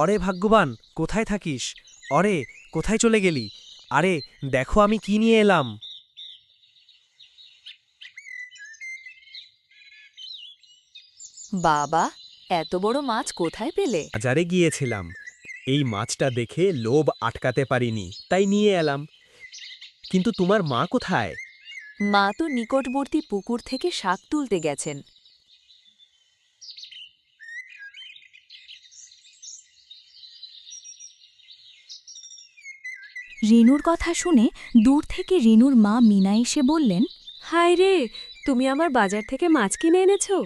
অরে ভাগ্যবান, কোথায় থাকিস? অরে, কোথায় চলে গেলি? আরে, দেখো আমি কি নিয়ে এলাম। বাবা, এত বড় মাছ কোথায় পেলে? বাজারে গিয়েছিলাম, এই মাছটা দেখে লোভ আটকাতে পারিনি, তাই নিয়ে এলাম। কিন্তু তোমার মা কোথায়? মা তো নিকটবর্তী পুকুর থেকে শাক তুলতে গেছেন। রেনুর কথা শুনে দূর থেকে রেনুর মা মিনা এসে বললেন, হায় রে, তুমি আমার বাজার থেকে মাছ কিনে এনেছো?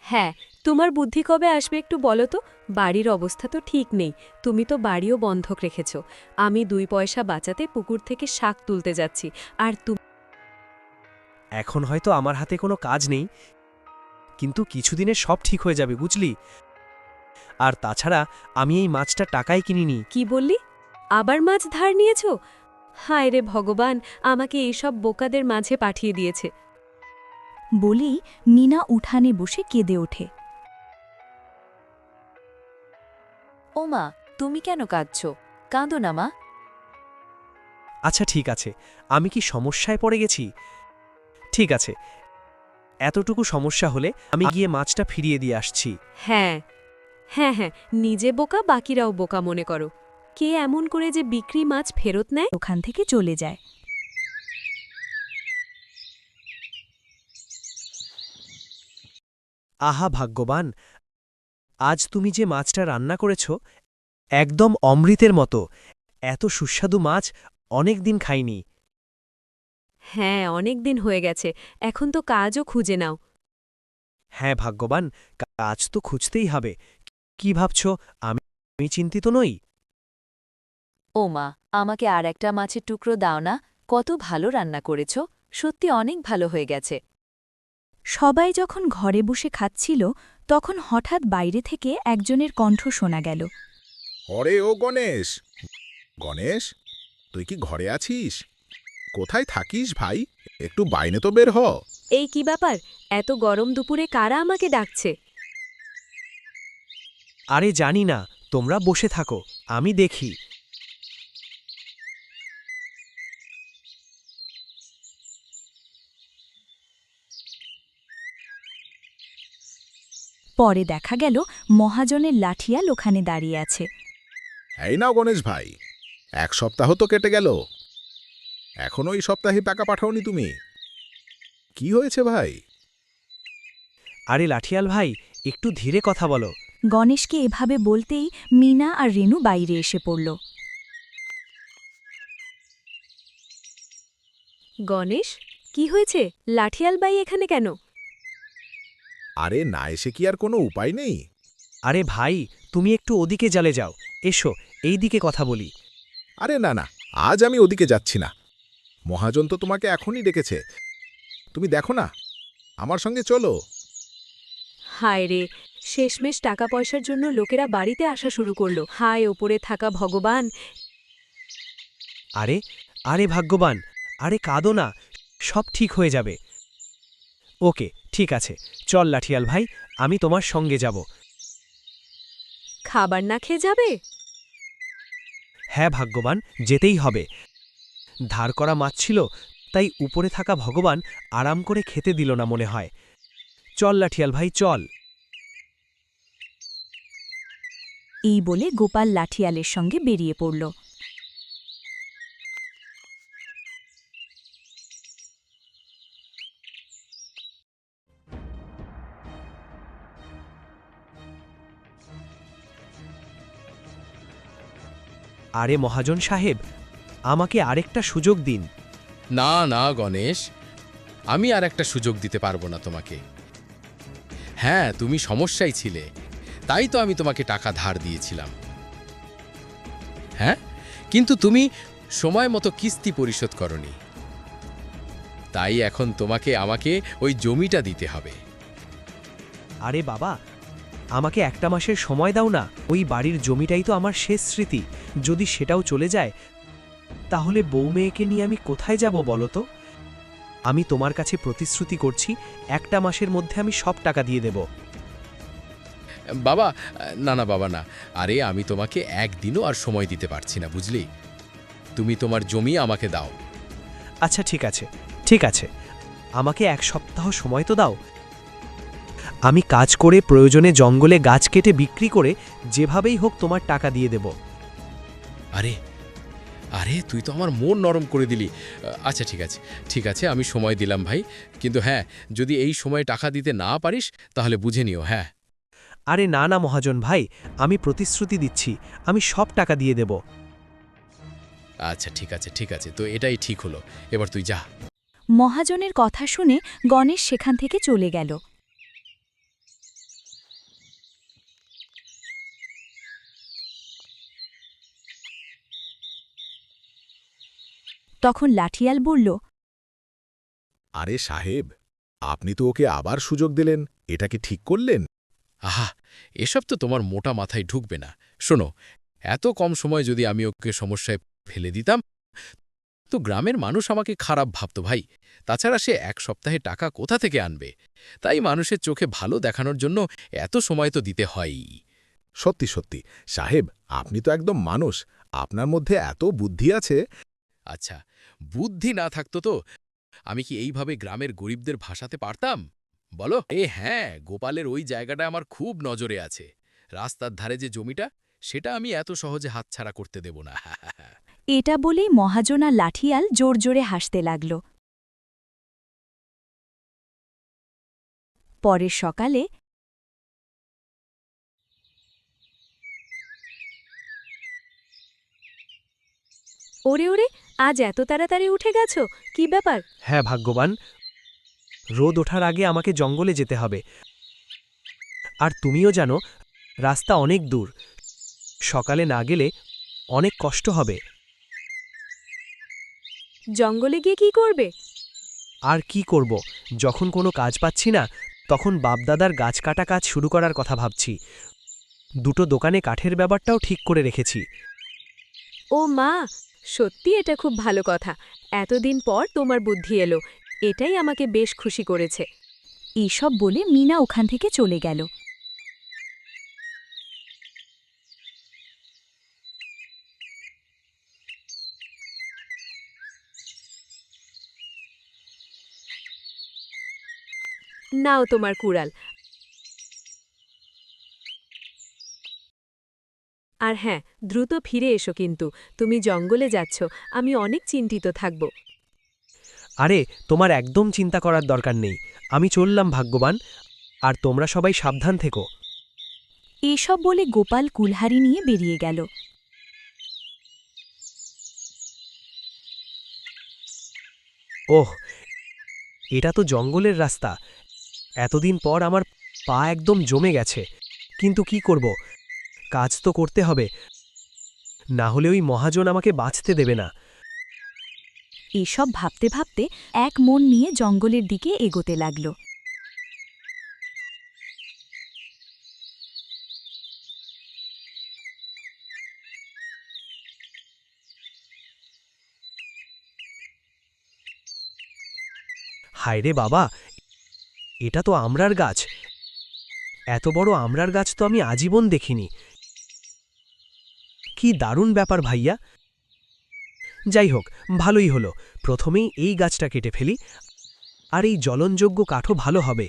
হ্যাঁ, তোমার বুদ্ধি কবে আসবে একটু বলো তো। বাড়ির অবস্থা তো ঠিক নেই, তুমি তো বাড়িও বন্ধক রেখেছো। আমি 2 পয়সা বাঁচাতে পুকুর থেকে শাক তুলতে যাচ্ছি, আর তুমি এখন হয়তো আমার হাতে কোনো কাজ নেই, কিন্তু কিছুদিনে সব ঠিক হয়ে যাবে, বুঝলি? আর তাছাড়া আমি এই মাছটা টাকায় কিনিনি। কি বললি? আবার মাছ ধার নিয়েছো? হায় রে ভগবান, আমাকে এইসব বোকাদের মাঝে পাঠিয়ে দিয়েছে। বলেই মিনা উঠানে বসে কেঁদে ওঠে। ও মা, তুমি কেন কাঁদছ? কাঁদো না মা। আচ্ছা ঠিক আছে, আমি কি সমস্যায় পড়ে গেছি? ঠিক আছে, এতটুকু সমস্যা হলে আমি গিয়ে মাছটা ফিরিয়ে দিয়ে আসছি। হ্যাঁ হ্যাঁ হ্যাঁ, নিজে বোকা বাকিরাও বোকা মনে করো। কে এমন করে যে বিক্রি মাছ ফেরত নেয়? ওখান থেকে চলে যায়। আহা ভাগ্যবান, আজ তুমি যে মাছটা রান্না করেছ একদম অমৃতের মতো। এত সুস্বাদু মাছ অনেক দিন খাইনি। হ্যাঁ, অনেক দিন হয়ে গেছে, এখন তো কাজও খুঁজে নাও। হ্যাঁ ভাগ্যবান, কাজ তো খুঁজতেই হবে। কি ভাবছ, আমি চিন্তিত নই? ও মা, আমাকে আর একটা মাছের টুকরো দাও না। কত ভালো রান্না করেছ, সত্যি অনেক ভালো হয়ে গেছে। সবাই যখন ঘরে বসে খাচ্ছিল তখন হঠাৎ বাইরে থেকে একজনের কণ্ঠ শোনা গেল। অরে ও গণেশ, গণেশ, তুই কি ঘরে আছিস? কোথায় থাকিস ভাই? একটু বাইরে তো বের হ। এই কি ব্যাপার, এত গরম দুপুরে কারা আমাকে ডাকছে? আরে জানি না, তোমরা বসে থাকো, আমি দেখি। পরে দেখা গেল মহাজনের লাঠিয়াল ওখানে দাঁড়িয়ে আছে। এই নাও গণেশ ভাই, 1 সপ্তাহ তো কেটে গেল, এখনো এই সপ্তাহে টাকা পাঠাওনি তুমি। কি হয়েছে ভাই? আরে লাঠিয়াল ভাই, একটু ধীরে কথা বলো। গণেশকে এভাবে বলতেই মিনা আর রেনু বাইরে এসে পড়ল। গণেশ, কি হয়েছে? লাঠিয়াল বাই এখানে কেন? আরে না এসে কি আর কোনো উপায় নেই? আরে ভাই, তুমি একটু ওদিকে জালে যাও, এসো এই দিকে কথা বলি। আরে না না, আজ আমি ওদিকে যাচ্ছি না। মহাজন তো তোমাকে এখনই ডেকেছে, তুমি দেখো না, আমার সঙ্গে চলো। হায় রে, শেষমেশ টাকা পয়সার জন্য লোকেরা বাড়িতে আসা শুরু করলো। হায় ওপরে থাকা ভগবান! আরে আরে ভাগ্যবান, আরে কাঁদো না, সব ঠিক হয়ে যাবে। ওকে, ঠিক আছে, চল লাঠিয়াল ভাই, আমি তোমার সঙ্গে যাব। খাবার না খেয়ে যাবে? হ্যাঁ ভাগ্যবান, যেতেই হবে। ধার করা মাছ ছিল, তাই উপরে থাকা ভগবান আরাম করে খেতে দিল না মনে হয়। চল লাঠিয়াল ভাই, চল। এই বলে গোপাল লাঠিয়ালের সঙ্গে বেরিয়ে পড়ল। আরে মহাজন সাহেব, আমাকে আরেকটা সুযোগ দিন। না না গণেশ, আমি আর একটা সুযোগ দিতে পারবো না তোমাকে। হ্যাঁ, তুমি সমস্যায় ছিলে, তাই তো আমি তোমাকে টাকা ধার দিয়েছিলাম। হ্যাঁ, কিন্তু তুমি সময় মতো কিস্তি পরিশোধ করনি, তাই এখন তোমাকে আমাকে ওই জমিটা দিতে হবে। আরে বাবা, আমাকে একটা মাসের সময় দাও না। ওই বাড়ির জমিটাই তো আমার শেষ স্মৃতি, যদি সেটাও চলে যায় তাহলে বউ মেয়েকে নিয়ে আমি কোথায় যাব বলো তো? আমি তোমার কাছে প্রতিশ্রুতি করছি, একটা মাসের মধ্যে আমি সব টাকা দিয়ে দেব। বাবা, না না বাবা না, আরে আমি তোমাকে একদিনও আর সময় দিতে পারছি না, বুঝলি? তুমি তোমার জমি আমাকে দাও। আচ্ছা ঠিক আছে, ঠিক আছে, আমাকে 1 সপ্তাহ সময় তো দাও। আমি কাজ করে প্রয়োজনে জঙ্গলে গাছ কেটে বিক্রি করে যেভাবেই হোক তোমার টাকা দিয়ে দেব। আরে আরে তুই তো আমার মন নরম করে দিলি। আচ্ছা ঠিক আছে, ঠিক আছে, আমি সময় দিলাম ভাই, কিন্তু হ্যাঁ, যদি এই সময় টাকা দিতে না পারিস তাহলে বুঝে নিও। হ্যাঁ, আরে না না মহাজন ভাই, আমি প্রতিশ্রুতি দিচ্ছি, আমি সব টাকা দিয়ে দেব। আচ্ছা ঠিক আছে, ঠিক আছে, তো এটাই ঠিক হলো, এবার তুই যা। মহাজনের কথা শুনে গণেশ সেখান থেকে চলে গেল। তখন লাঠিয়াল বলল, আরে সাহেব, আপনি তো ওকে আবার সুযোগ দিলেন, এটা কি ঠিক করলেন? আহা, এসব তো তোমার মোটা মাথায় ঢুকবে না। শোনো, এত কম সময় যদি আমি ওকে সমস্যায় ফেলে দিতাম তো গ্রামের মানুষ আমাকে খারাপ ভাবত ভাই। তাছাড়া সে 1 সপ্তাহে টাকা কোথা থেকে আনবে? তাই মানুষের চোখে ভালো দেখানোর জন্য এত সময় তো দিতে হয়ই। সত্যি সত্যি সাহেব, আপনি তো একদম মানুষ, আপনার মধ্যে এত বুদ্ধি আছে। আচ্ছা, বুদ্ধি না থাকতো তো আমি কি এইভাবে গ্রামের গরিবদের ভাসাতে পারতাম বলো? হ্যাঁ, গোপালের ওই জায়গাটা আমার খুব নজরে আছে। রাস্তার ধারে যে জমিটা, সেটা আমি এত সহজে হাতছাড়া করতে দেব না। এটা বলেই মহাজন আর লাঠিয়াল জোর জোরে হাসতে লাগল। পরের সকালে ওরে ওরে, আজ এত তাড়াতাড়ি উঠে গেছো, কি ব্যাপার? হ্যাঁ ভাগ্যবান, রোদ ওঠার আগে আমাকে জঙ্গলে যেতে হবে। আর তুমিও জানো, রাস্তা অনেক দূর, সকালে না গেলে অনেক কষ্ট হবে। জঙ্গলে গিয়ে কি করবে? আর কি করব, যখন কোনো কাজ পাচ্ছি না তখন বাপদাদার গাছ কাটা কাজ শুরু করার কথা ভাবছি। 2টো দোকানে কাঠের ব্যাপারটাও ঠিক করে রেখেছি। ও মা, সত্যি এটা খুব ভালো কথা। এতদিন পর তোমার বুদ্ধি এলো, এটাই আমাকে বেশ খুশি করেছে। এইসব বলে মিনা ওখান থেকে চলে গেল। নাও তোমার কুড়াল। আর হ্যাঁ, দ্রুত ফিরে এসো কিন্তু। তুমি জঙ্গলে যাচ্ছ, আমি অনেক চিন্তিত থাকব। আরে তোমার একদম চিন্তা করার দরকার নেই, আমি চললাম ভাগ্যবান, আর তোমরা সবাই সাবধান থেকো। এইসব বলে গোপাল কুলহারি নিয়ে বেরিয়ে গেল। ওহ, এটা তো জঙ্গলের রাস্তা। এতদিন পর আমার পা একদম জমে গেছে, কিন্তু কি করব, কাজ তো করতে হবে, না হলে ওই মহাজন আমাকে বাঁচতে দেবে না। এসব ভাবতে ভাবতে এক মন নিয়ে জঙ্গলের দিকে এগোতে লাগল। হায়রে বাবা, এটা তো আমড়ার গাছ। এত বড় আমড়ার গাছ তো আমি আজীবন দেখিনি। কি দারুণ ব্যাপার ভাইয়া। যাই হোক, ভালোই হলো, প্রথমেই এই গাছটা কেটে ফেলি, আর এই জ্বলনযোগ্য কাঠও ভালো হবে।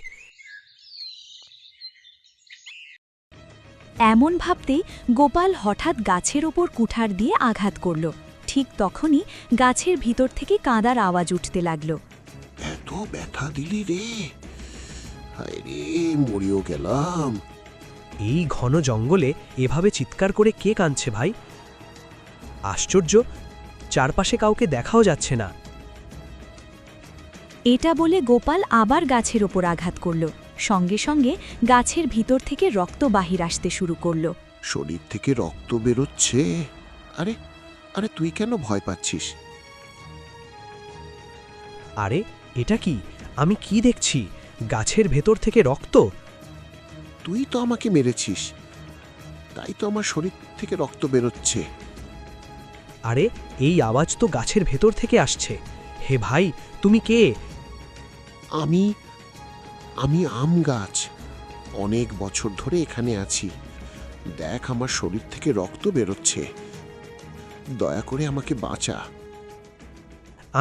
এমন ভাবতেই গোপাল হঠাৎ গাছের ওপর কুঠার দিয়ে আঘাত করল। ঠিক তখনই গাছের ভিতর থেকে কাঁদার আওয়াজ উঠতে লাগল। এত ব্যথা দিলি রে, হায় রে, মরিও গেলাম। এই ঘন জঙ্গলে এভাবে চিৎকার করে কে কাঁদছে ভাই? আশ্চর্য, চারপাশে কাউকে দেখাও যাচ্ছে না। এটা বলে গোপাল আবার গাছের ওপর আঘাত করল। সঙ্গে সঙ্গে গাছের ভিতর থেকে রক্ত বাহির আসতে শুরু করল। শরীর থেকে রক্ত বেরোচ্ছে। আরে আরে, তুই কেন ভয় পাচ্ছিস? আরে এটা কি, আমি কি দেখছি? গাছের ভেতর থেকে রক্ত। তুই তো আমাকে মেরেছিস, তাই তো আমার শরীর থেকে রক্ত বেরোচ্ছে। আরে এই আওয়াজ তো গাছের ভেতর থেকে আসছে। হে ভাই, তুমি কে? আমি আমি আম গাছ, অনেক বছর ধরে এখানে আছি। দেখ, আমার শরীর থেকে রক্ত বেরোচ্ছে। দয়া করে আমাকে বাঁচা।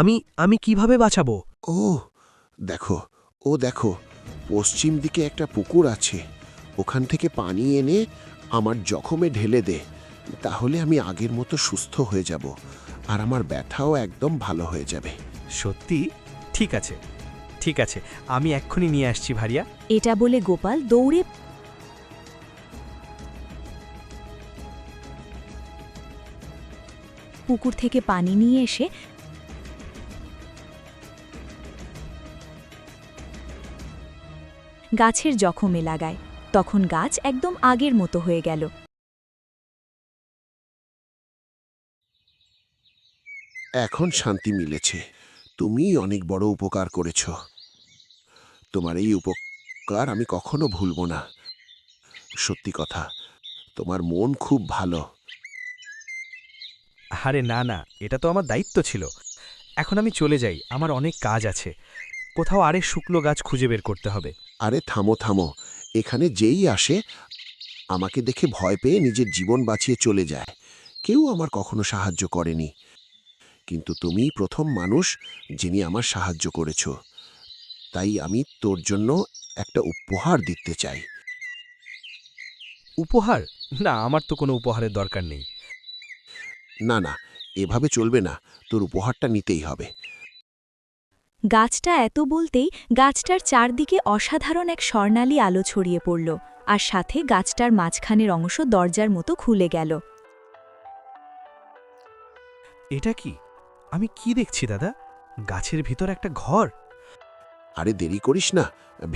আমি আমি কিভাবে বাঁচাবো? ও দেখো, ও দেখো, পশ্চিম দিকে একটা পুকুর আছে। ওখান থেকে পানি এনে আমার জখমে ঢেলে দে। তাহলে আমি আগের মতো সুস্থ হয়ে যাব, আর আমার ব্যথাও একদম ভালো হয়ে যাবে। সত্যি? ঠিক আছে, ঠিক আছে, আমি এক্ষুনি নিয়ে আসছি ভারিয়া। এটা বলে গোপাল দৌড়ে পুকুর থেকে পানি নিয়ে এসে গাছের জখমে লাগায়। তখন গাছ একদম আগের মতো হয়ে গেল। এখন শান্তি মিলেছে। তুমি অনেক বড় উপকার করেছ। তোমার এই উপকার আমি কখনো ভুলব না। সত্যি কথা, তোমার মন খুব ভালো। আরে না না, এটা তো আমার দায়িত্ব ছিল। এখন আমি চলে যাই, আমার অনেক কাজ আছে। কোথাও আরে শুকনো গাছ খুঁজে বের করতে হবে। আরে থামো থামো, এখানে যেই আসে আমাকে দেখে ভয় পেয়ে নিজের জীবন বাঁচিয়ে চলে যায়। কেউ আমার কখনো সাহায্য করেনি, কিন্তু তুমিই প্রথম মানুষ যিনি আমার সাহায্য করেছ। তাই আমি তোর জন্য একটা উপহার দিতে চাই। উপহার? না, আমার তো কোনো উপহারের দরকার নেই। না না, এভাবে চলবে না, তোর উপহারটা নিতেই হবে। গাছটা এত বলতেই গাছটার চারদিকে অসাধারণ এক স্বর্ণালী আলো ছড়িয়ে পড়ল, আর সাথে গাছটার মাঝখানের অংশ দরজার মতো খুলে গেল। এটা কি? আমি কি দেখছি দাদা? গাছের ভিতর একটা ঘর। আরে দেরি করিস না,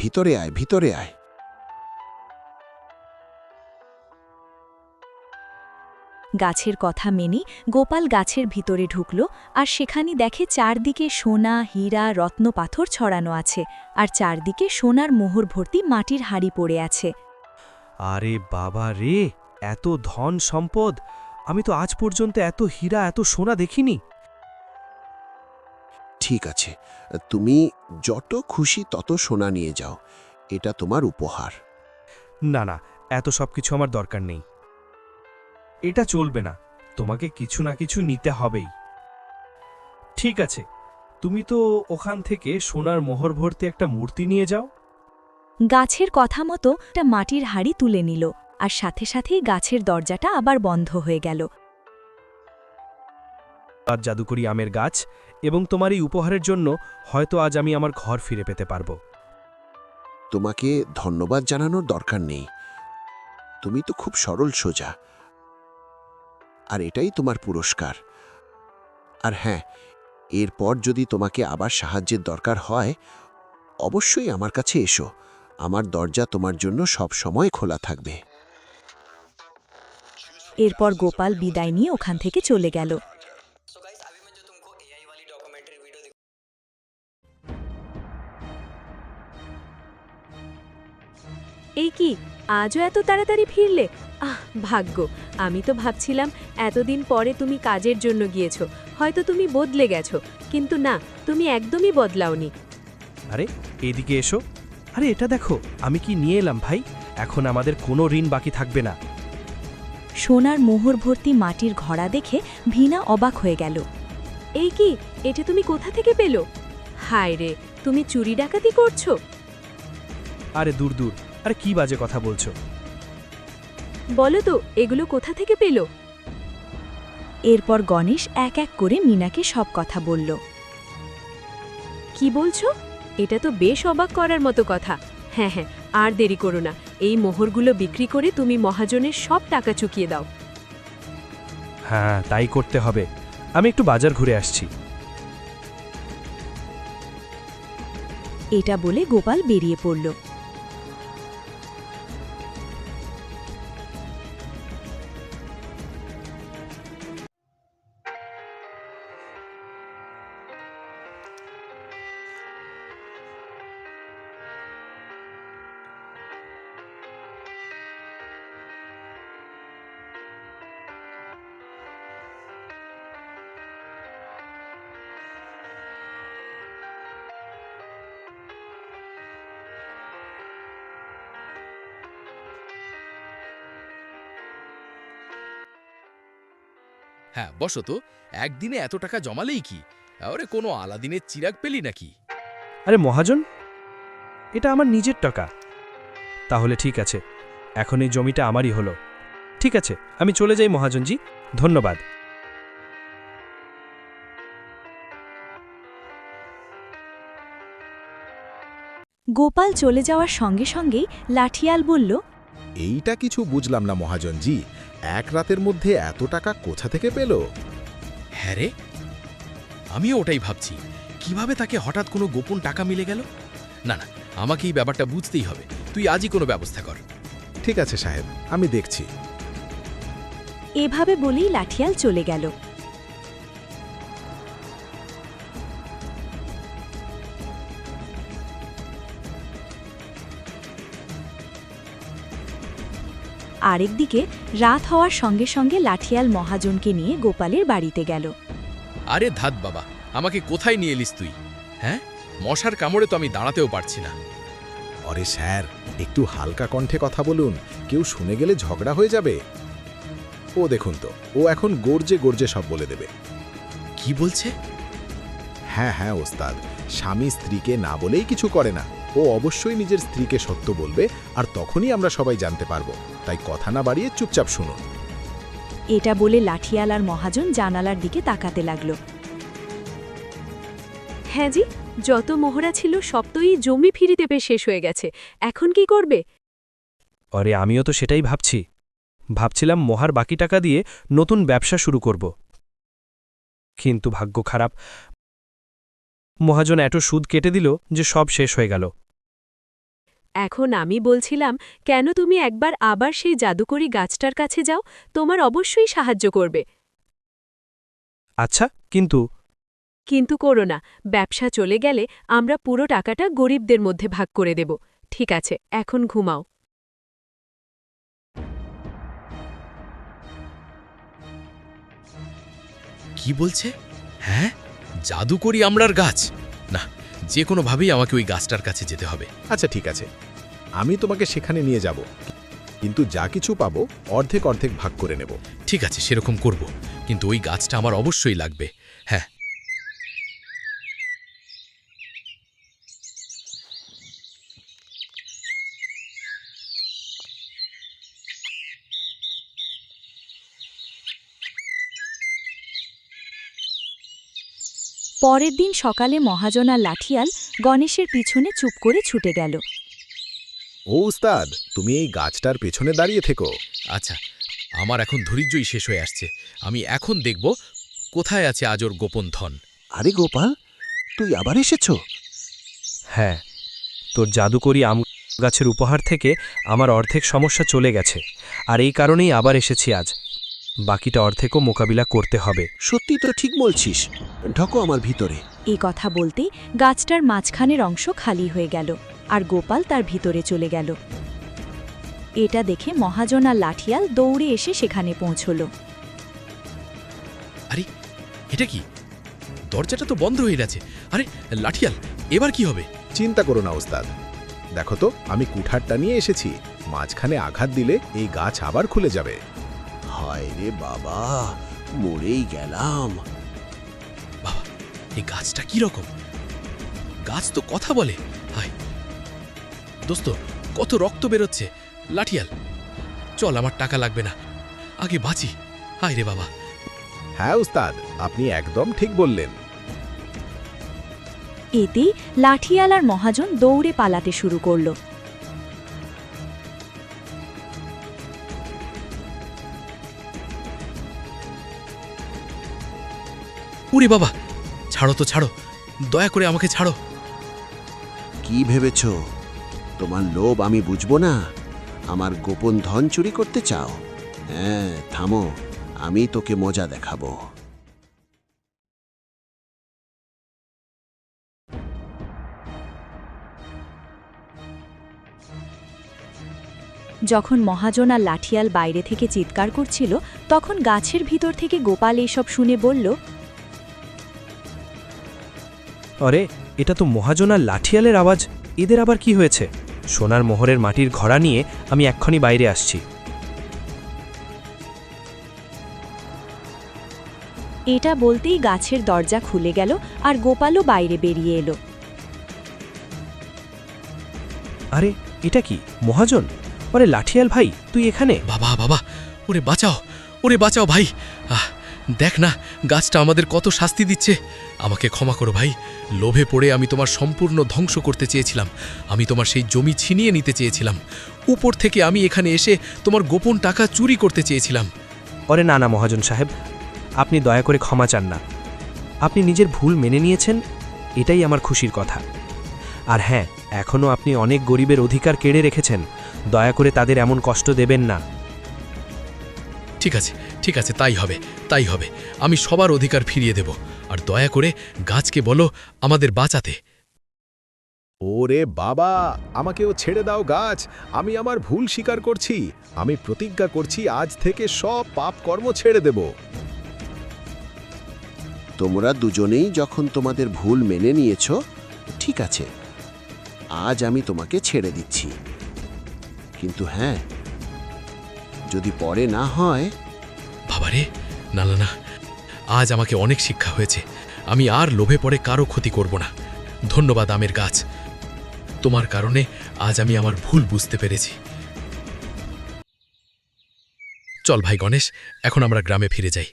ভিতরে আয়, ভিতরে আয়। গাছের কথা মেনে গোপাল গাছের ভিতরে ঢুকল, আর সেখানে দেখে চারদিকে সোনা, হীরা, রত্ন পাথর ছড়ানো আছে, আর চারদিকে সোনার মোহর ভর্তি মাটির হাঁড়ি পড়ে আছে। আরে বাবা রে, এত ধন সম্পদ! আমি তো আজ পর্যন্ত এত হীরা, এত সোনা দেখিনি। ঠিক আছে, তুমি যত খুশি তত সোনা নিয়ে যাও। এটা তোমার উপহার। না না, এত সবকিছু আমার দরকার নেই। এটা চলবে না, তোমাকে কিছু না কিছু নিতে হবেই। ঠিক আছে, তুমি তো ওখান থেকে সোনার মোহর ভর্তি একটা মূর্তি নিয়ে যাও। গাছের কথা মতো একটা মাটির হাঁড়ি তুলে নিল, আর সাথে সাথেই গাছের দরজাটা আবার বন্ধ হয়ে গেল। আর জাদুকরি আমের গাছ এবং তোমার এই উপহারের জন্য হয়তো আজ আমি আমার ঘর ফিরে পেতে পারবো। তোমাকে ধন্যবাদ জানানোর দরকার নেই। তুমি তো খুব সরল সোজা, আর এটাই তোমার পুরস্কার। আর হ্যাঁ, এরপর যদি তোমাকে আবার সাহায্যের দরকার হয়, অবশ্যই আমার কাছে এসো। আমার দরজা তোমার জন্য সব সময় খোলা থাকবে। এরপর গোপাল বিদায় নিয়ে ওখান থেকে চলে গেল। এই কি, আজও এত তাড়াতাড়ি ফিরলে? ভাগ্য। আমি তো ভাবছিলাম এতদিন পরে তুমি কাজের জন্য গিয়েছো, হয়তো তুমি বদলে গেছো, কিন্তু না, তুমি একদমই বদলাওনি। আরে এদিকে এসো। আরে এটা দেখো, আমি কি নিয়ে এলাম ভাই। এখন আমাদের কোনো ঋণ বাকি থাকবে না। সোনার মোহর ভর্তি মাটির ঘড়া দেখে ভীনা অবাক হয়ে গেল। এই কি, এটা তুমি কোথা থেকে পেলো? হায় রে, তুমি চুরি ডাকাতি করছো? আরে দূর দূর, আরে কি বাজে কথা বলছো? বলো তো, এগুলো কোথা থেকে পেলো? এরপর গণেশ এক এক করে মিনাকে সব কথা বলল। কি বলছো? এটা তো বেশ অবাক করার মতো কথা। হ্যাঁ হ্যাঁ, আর দেরি করো না, এই মোহরগুলো বিক্রি করে তুমি মহাজনের সব টাকা চুকিয়ে দাও। হ্যাঁ, তাই করতে হবে। আমি একটু বাজার ঘুরে আসছি। এটা বলে গোপাল বেরিয়ে পড়ল। হ্যাঁ বসো তো, একদিনে এত টাকা জমালেই কি? আরে কোনো আলাদিনের চিরাগ পেলি নাকি? আরে মহাজন, এটা আমার নিজের টাকা। তাহলে ঠিক আছে, এখন এই জমিটা আমারই হলো। ঠিক আছে, আমি চলে যাই মহাজনজি, ধন্যবাদ। গোপাল চলে যাওয়ার সঙ্গে সঙ্গেই লাঠিয়াল বলল, এইটা কিছু বুঝলাম না মহাজনজি, এক রাতের মধ্যে এত টাকা কোথা থেকে পেল? হ্যাঁ রে, আমিও ওটাই ভাবছি, কিভাবে তাকে হঠাৎ কোনো গোপন টাকা মিলে গেল। না না, আমাকে এই ব্যাপারটা বুঝতেই হবে। তুই আজই কোনো ব্যবস্থা কর। ঠিক আছে সাহেব, আমি দেখছি। এভাবে বলেই লাঠিয়াল চলে গেল। আরেকদিকে রাত হওয়ার সঙ্গে সঙ্গে লাঠিয়াল মহাজনকে নিয়ে গোপালের বাড়িতে গেল। আরে ধাত বাবা, আমাকে কোথায় নিয়ে এলিস তুই? হ্যাঁ, মশার কামড়ে তো আমি দাঁড়াতেও পারছি না। আরে স্যার, একটু হালকা কণ্ঠে কথা বলুন, কেউ শুনে গেলে ঝগড়া হয়ে যাবে। ও দেখুন তো, ও এখন গর্জে গর্জে সব বলে দেবে। কি বলছে? হ্যাঁ হ্যাঁ ওস্তাদ, স্বামী স্ত্রীকে না বলেই কিছু করে না। ও অবশ্যই নিজের স্ত্রীকে সত্য বলবে, আর তখনই আমরা সবাই জানতে পারবো। তাই কথা না বাড়িয়ে চুপচাপ শুনুন। এটা বলে লাঠিয়াল আর মহাজন জানালার দিকে তাকাতে লাগল। হ্যাঁ জি, যত মোহরা ছিল সব তো এই জমি ফিরিতে পেয়ে শেষ হয়ে গেছে। এখন কি করবে? আরে আমিও তো সেটাই ভাবছিলাম মহার বাকি টাকা দিয়ে নতুন ব্যবসা শুরু করব। কিন্তু ভাগ্য খারাপ, মহাজন এত সুদ কেটে দিল যে সব শেষ হয়ে গেল। এখন আমি বলছিলাম, কেন তুমি একবার আবার সেই জাদুকরি গাছটার কাছে যাও, তোমার অবশ্যই সাহায্য করবে। আচ্ছা, কিন্তু করো না, ব্যবসা চলে গেলে আমরা পুরো টাকাটা গরিবদের মধ্যে ভাগ করে দেব। ঠিক আছে, এখন ঘুমাও। কি বলছে? হ্যাঁ, জাদুকরি আমড়ার গাছ? না, যে কোনোভাবেই আমাকে ওই গাছটার কাছে যেতে হবে। আচ্ছা ঠিক আছে, আমি তোমাকে সেখানে নিয়ে যাব, কিন্তু যা কিছু পাবো অর্ধেক অর্ধেক ভাগ করে নেব। ঠিক আছে, সেরকম করব, কিন্তু ওই গাছটা আমার অবশ্যই লাগবে। হ্যাঁ। পরের দিন সকালে মহাজন আর লাঠিয়াল গণেশের পিছনে চুপ করে ছুটে গেল। ও উস্তাদ, তুমি এই গাছটার পেছনে দাঁড়িয়ে থেকো। আচ্ছা, আমার এখন ধৈর্যই শেষ হয়ে আসছে। আমি এখন দেখব কোথায় আছে আজ ওর গোপন ধন। আরে গোপাল, তুই আবার এসেছো? হ্যাঁ, তোর জাদুকরি আম গাছের উপহার থেকে আমার অর্ধেক সমস্যা চলে গেছে, আর এই কারণেই আবার এসেছি আজ। বাকিটা অর্ধেকও মোকাবিলা করতে হবে। সত্যি তো ঠিক বলছিস, ঢোকো আমার ভিতরে। এই কথা বলতে গাছটার মাঝখানের অংশ খালি হয়ে গেল, আর গোপাল তার ভিতরে চলে গেল। এটা দেখে মহাজন আর লাঠিয়াল দৌড়ে এসে সেখানে পৌঁছল। আরে এটা কি? দরজাটা তো বন্ধ হয়ে গেছে। আরে লাঠিয়াল, এবার কি হবে? চিন্তা করো না ওস্তাদ, দেখো তো আমি কুঠারটা নিয়ে এসেছি। মাঝখানে আঘাত দিলে এই গাছ আবার খুলে যাবে। হায় রে বাবা, মরেই গেলাম। বাবা, এই গাছটা কি রকম? গাছ তো কথা বলে। হায় দোস্ত, কত রক্ত বেরোচ্ছে। লাঠিয়াল, চল, আমার টাকা লাগবে না, আগে বাঁচি। হায় রে বাবা। হ্যাঁ উস্তাদ, আপনি একদম ঠিক বললেন। এতেই লাঠিয়াল আর মহাজন দৌড়ে পালাতে শুরু করল। উরে বাবা, ছাড়ো তো, ছাড়ো, দয়া করে আমাকে ছাড়ো। কি ভেবেছ তোমার লোভ আমি বুঝবো না? আমার গোপন ধন চুরি করতে চাও? হ্যাঁ, থামো, আমি তোকে মজা দেখাবো। যখন মহাজন আর লাঠিয়াল বাইরে থেকে চিৎকার করছিল, তখন গাছের ভিতর থেকে গোপাল এইসব শুনে বলল, আরে এটা তো মহাজন আর লাঠিয়ালের আওয়াজ। এদের আবার কি হয়েছে? সোনার মোহরের মাটির ঘড়া নিয়ে আমি এক্ষুনি বাইরে আসছি। এটা বলতেই গাছের দরজা খুলে গেল আর গোপালও বাইরে বেরিয়ে এলো। আরে এটা কি মহাজন? আরে লাঠিয়াল ভাই, তুই এখানে? বাবা বাবা, ওরে বাঁচাও ভাই। দেখ না, গাছটা আমাদের কত শাস্তি দিচ্ছে। আমাকে ক্ষমা করো ভাই, লোভে পড়ে আমি তোমার সম্পূর্ণ ধ্বংস করতে চেয়েছিলাম। আমি তোমার সেই জমি ছিনিয়ে নিতে চেয়েছিলাম। উপর থেকে আমি এখানে এসে তোমার গোপন টাকা চুরি করতে চেয়েছিলাম। আরে না না মহাজন সাহেব, আপনি দয়া করে ক্ষমা চান না। আপনি নিজের ভুল মেনে নিয়েছেন, এটাই আমার খুশির কথা। আর হ্যাঁ, এখনও আপনি অনেক গরিবের অধিকার কেড়ে রেখেছেন, দয়া করে তাদের এমন কষ্ট দেবেন না। ঠিক আছে, তাই হবে। আমি সবার অধিকার ফিরিয়ে দেব। আর দয়া করে গাছকে বলো আমাদের বাঁচাতে। ওরে বাবা, আমাকেও ছেড়ে দাও গাছ। আমি আমার ভুল স্বীকার করছি। আমি প্রতিজ্ঞা করছি আজ থেকে সব পাপ কর্ম ছেড়ে দেব। তোমরা দুজনেই যখন তোমাদের ভুল মেনে নিয়েছ, ঠিক আছে, আজ আমি তোমাকে ছেড়ে দিচ্ছি। কিন্তু হ্যাঁ, যদি পরে না হয়। বাবারে, না, আজ আমাকে অনেক শিক্ষা হয়েছে। আমি আর লোভে পড়ে কারো ক্ষতি করব না। ধন্যবাদ আমের গাছ, তোমার কারণে আজ আমি আমার ভুল বুঝতে পেরেছি। চল ভাই গণেশ, এখন আমরা গ্রামে ফিরে যাই।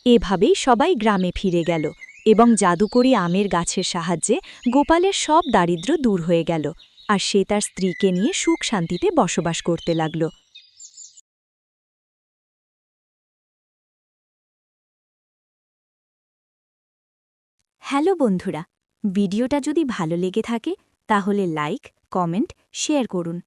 এভাবেই সবাই গ্রামে ফিরে গেল এবং জাদুকরি আমের গাছের সাহায্যে গোপালের সব দারিদ্র্য দূর হয়ে গেল, আর সে তার স্ত্রীকে নিয়ে সুখ শান্তিতে বসবাস করতে লাগল। হ্যালো বন্ধুরা, ভিডিওটা যদি ভালো লেগে থাকে তাহলে লাইক, কমেন্ট, শেয়ার করুন।